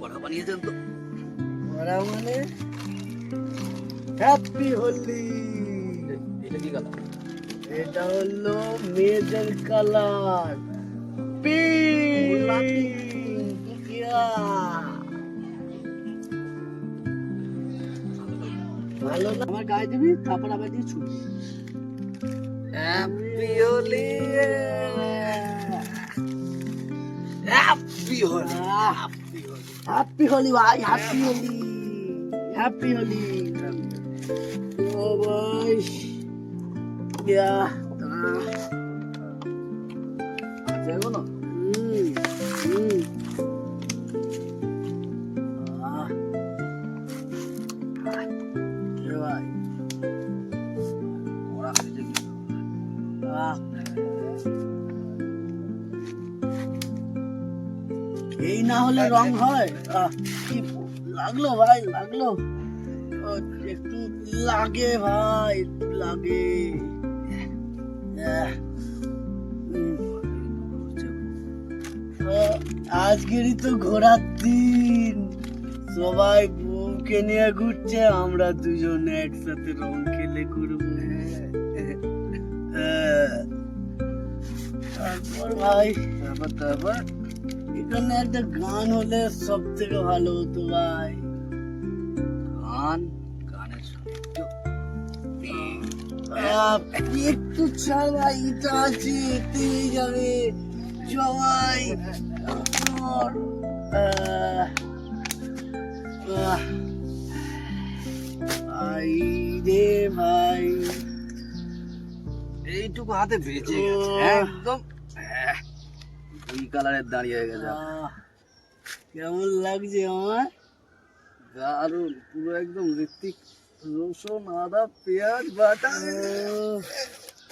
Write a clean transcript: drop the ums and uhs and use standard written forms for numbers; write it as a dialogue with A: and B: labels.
A: কড়া বানিয়েছেন তো।
B: ওরা মানে হ্যাপি হোলি।
A: এটা কি কালার?
B: এটা হলো মেয়েদের কালার, পিঙ্ক। ভালো না? আমার গায়ে দিবি, তারপর আবার দিয়ে ছুটবি।
A: Happy Holi, happy Holi, happy Holi.
B: Happy Holi ভাই, হ্যাপি হোলি, হ্যাপি হোলি। ও ভাই ইয়া
A: আছে এখনো?
B: হুম হুম ভাই
A: কড়া হয়েছে কি?
B: এই না হলে রং হয়? কি লাগলো ভাই, লাগলো? একটু লাগে ভাই, একটু লাগে। আজকেরই তো ঘোরার দিন, সবাই বউকে নিয়ে ঘুরছে, আমরা দুজন একসাথে রং খেলে ঘুরবো। তারপর ভাই, তারপর এখানে একটা গান হলে সব থেকে ভালো হতো ভাই।
A: গানের সাথে
B: একটু ছাড় ভাই, এটা আছে, এতেই যাবে সবাই। ভাই রে ভাই,
A: এইটুকু হাতে বেঁচে গেছে একদম। এই কালারের দাঁড়িয়ে গেছে।
B: কেমন লাগছে আমার?
A: দারুণ, পুরো একদম ঋত্বিক। রসুন, আদা, পেঁয়াজ বাটা।